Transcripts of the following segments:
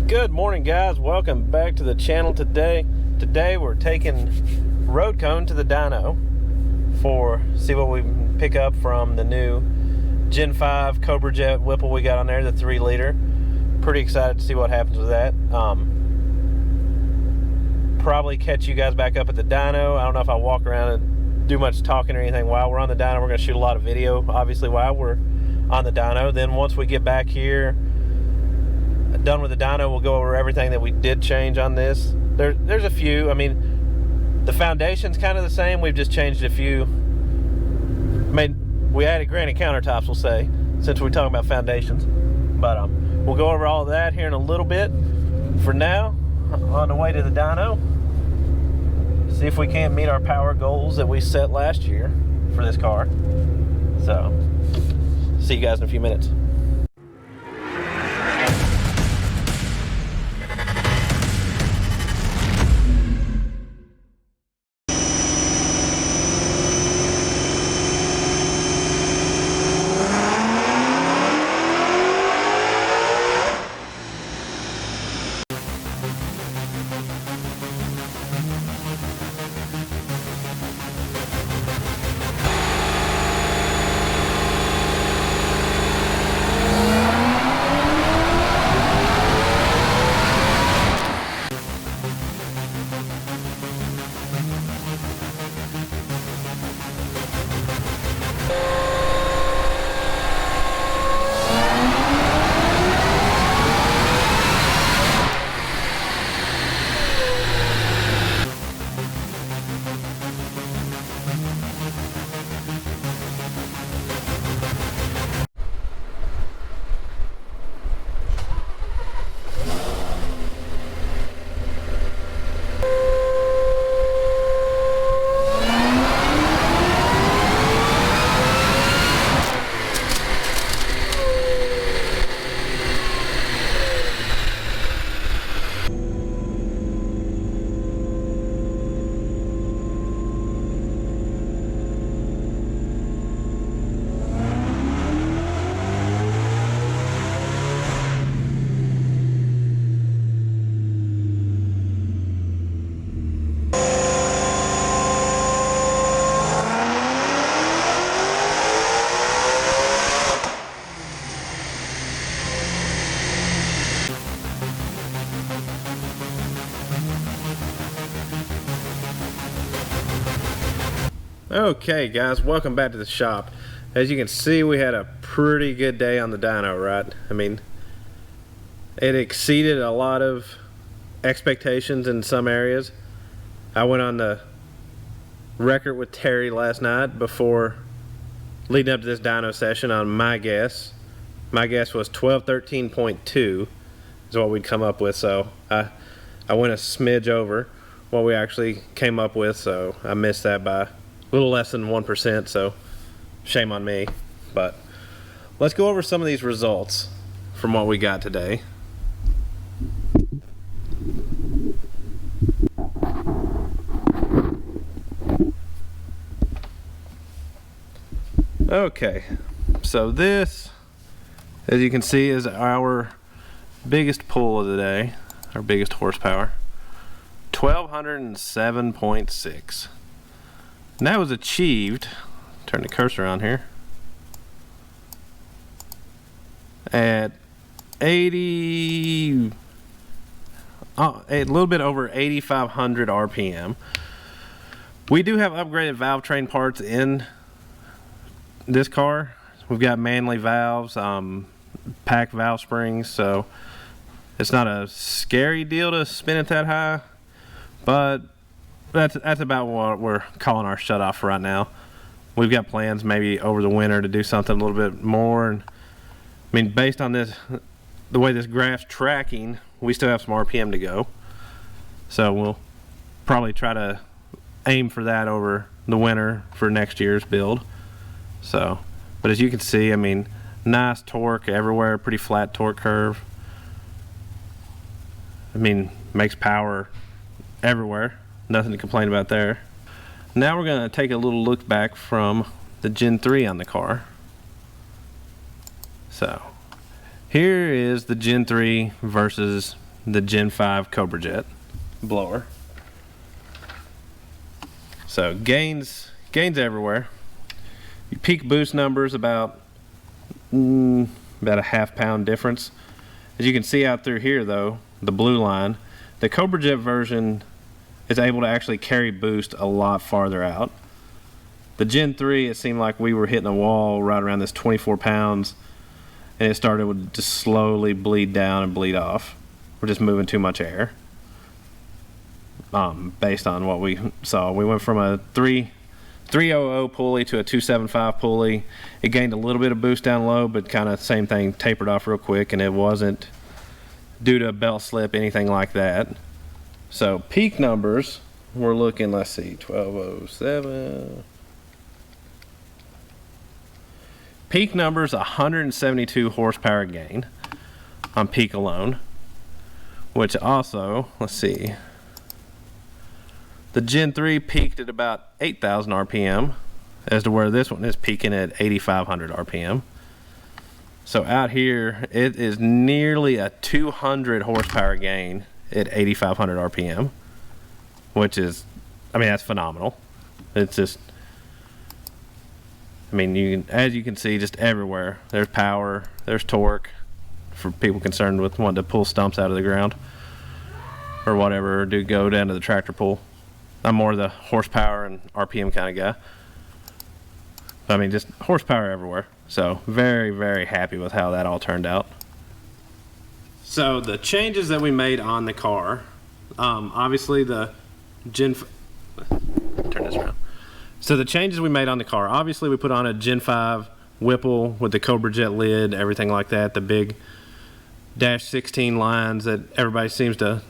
Good morning, guys. Welcome back to the channel today. Today we're taking Roadcone to the dyno for see what we can pick up from the new Gen 5 Cobra Jet Whipple we got on there, the 3-liter. Pretty excited to see what happens with that. Probably catch you guys back up at the dyno. I don't know if I walk around and do much talking or anything while we're on the dyno. We're going to shoot a lot of video, obviously, while we're on the dyno. Then once we get back here, done with the dyno, we'll go over everything that we did change on this. There's a few. I mean, the foundation's kind of the same. We've just changed a few. We added granite countertops, we'll say, since we're talking about foundations. But we'll go over all of that here in a little bit. For now, on the way to the dyno, see if we can't meet our power goals that we set last year for this car. So, see you guys in a few minutes. Okay, guys, welcome back to the shop. As you can see, we had a pretty good day on the dyno, right? I mean, it exceeded a lot of expectations in some areas. I went on the record with Terry last night before leading up to this dyno session on my guess. My guess was 1213.2 is what we'd come up with, so I went a smidge over what we actually came up with, so I missed that by a little less than 1%, so shame on me. But let's go over some of these results from what we got today. Okay, so this, as you can see, is our biggest pull of the day, our biggest horsepower, 1207.6. And that was achieved, turn the cursor on here, at a little bit over 8,500 RPM. We do have upgraded valve train parts in this car. We've got manly valves, pack valve springs, so it's not a scary deal to spin it that high, but that's about what we're calling our shut off right now. We've got plans maybe over the winter to do something a little bit more, and I mean, based on this, the way this graph's tracking, we still have some RPM to go, so we'll probably try to aim for that over the winter for next year's build. So, but as you can see, I mean, nice torque everywhere, pretty flat torque curve. I mean, makes power everywhere. Nothing to complain about there. Now we're going to take a little look back from the Gen 3 on the car. So here is the Gen 3 versus the Gen 5 Cobra Jet blower. So gains everywhere. Your peak boost numbers about a half-pound difference. As you can see out through here though, the blue line, the Cobra Jet version is able to actually carry boost a lot farther out. The Gen 3, it seemed like we were hitting a wall right around this 24 pounds, and it started to just slowly bleed down and bleed off. We're just moving too much air. Based on what we saw, we went from a 300 pulley to a 275 pulley. It gained a little bit of boost down low, but kind of same thing, tapered off real quick, and it wasn't due to a belt slip, anything like that. So peak numbers, we're looking, let's see, 1207. Peak numbers, 172 horsepower gain on peak alone, which also, let's see, the Gen 3 peaked at about 8,000 RPM, as to where this one is peaking at 8,500 RPM. So out here, it is nearly a 200 horsepower gain at 8,500 RPM, which is, I mean, that's phenomenal. It's just, I mean, you can, as you can see, just everywhere. There's power, there's torque for people concerned with wanting to pull stumps out of the ground or whatever, or do go down to the tractor pull. I'm more the horsepower and RPM kind of guy. I mean, just horsepower everywhere. So very, very happy with how that all turned out. So the changes that we made on the car, obviously the turn this around. So the changes we made on the car, obviously we put on a Gen 5 Whipple with the Cobra Jet lid, everything like that, the big dash 16 lines that everybody seems to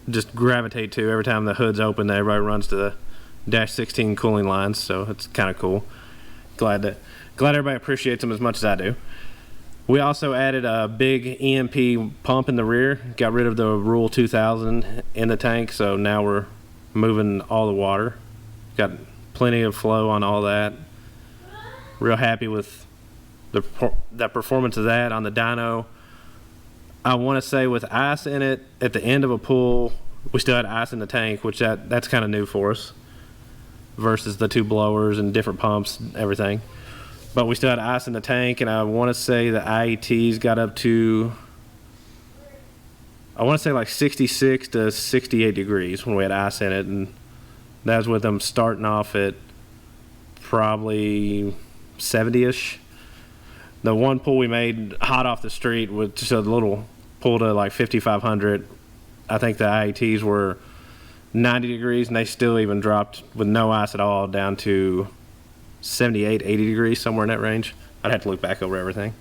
just gravitate to. Every time the hood's open, everybody runs to the dash 16 cooling lines, so it's kind of cool. Glad everybody appreciates them as much as I do. We also added a big EMP pump in the rear, got rid of the Rule 2000 in the tank, so now we're moving all the water. Got plenty of flow on all that. Real happy with the performance of that on the dyno. I want to say with ice in it at the end of a pull, we still had ice in the tank, which that's kind of new for us versus the two blowers and different pumps and everything. But we still had ice in the tank, and I want to say the IETs got up to, I want to say like 66 to 68 degrees when we had ice in it, and that was with them starting off at probably 70-ish. The one pull we made hot off the street with just a little pull to like 5,500. I think the IETs were 90 degrees, and they still even dropped with no ice at all down to 78, 80 degrees, somewhere in that range. I'd have to look back over everything.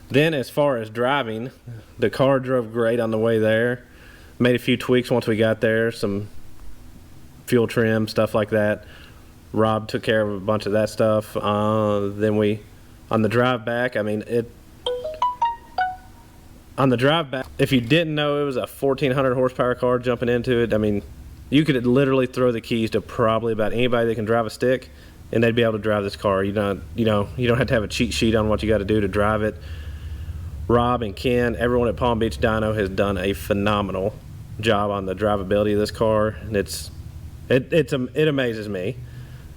Then as far as driving, the car drove great on the way there. Made a few tweaks once we got there, some fuel trim, stuff like that. Rob took care of a bunch of that stuff. Then we, on the drive back, I mean, on the drive back, if you didn't know it was a 1,400 horsepower car jumping into it, I mean, you could literally throw the keys to probably about anybody that can drive a stick, and they'd be able to drive this car. You don't have to have a cheat sheet on what you got to do to drive it. Rob and Ken, everyone at Palm Beach Dyno has done a phenomenal job on the drivability of this car, and it amazes me.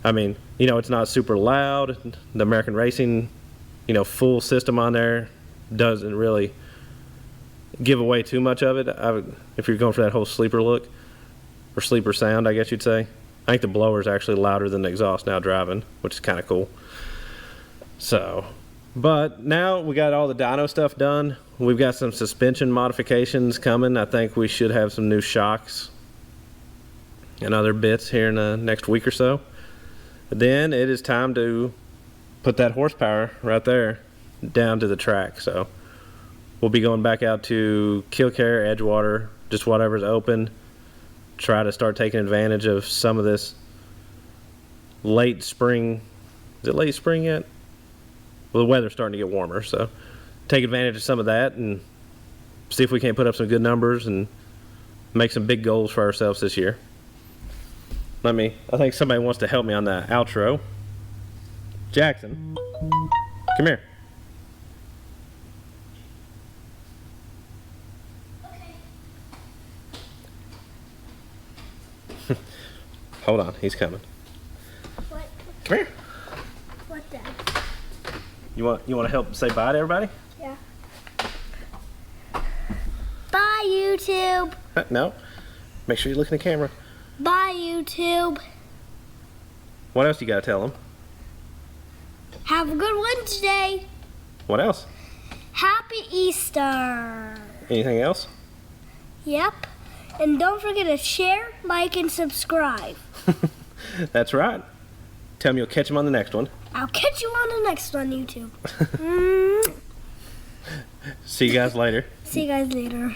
I mean, it's not super loud. The American Racing, full system on there doesn't really give away too much of it. If you're going for that whole sleeper look, or sleeper sound, I guess you'd say. I think the blower is actually louder than the exhaust now driving, which is kind of cool. So, but now we got all the dyno stuff done. We've got some suspension modifications coming. I think we should have some new shocks and other bits here in the next week or so. Then it is time to put that horsepower right there down to the track. So we'll be going back out to Killcare, Edgewater, just whatever's open. Try to start taking advantage of some of this late spring. Is it late spring yet? Well, the weather's starting to get warmer, so take advantage of some of that and see if we can't put up some good numbers and make some big goals for ourselves this year. I think somebody wants to help me on the outro. Jackson, come here. Hold on, he's coming. What? Come here. What then? You want to help say bye to everybody? Yeah. Bye, YouTube. No. Make sure you look in the camera. Bye, YouTube. What else you gotta tell them? Have a good Wednesday. What else? Happy Easter. Anything else? Yep. And don't forget to share, like, and subscribe. That's right. Tell me you'll catch them on the next one. I'll catch you on the next one, YouTube. See you guys later. See you guys later.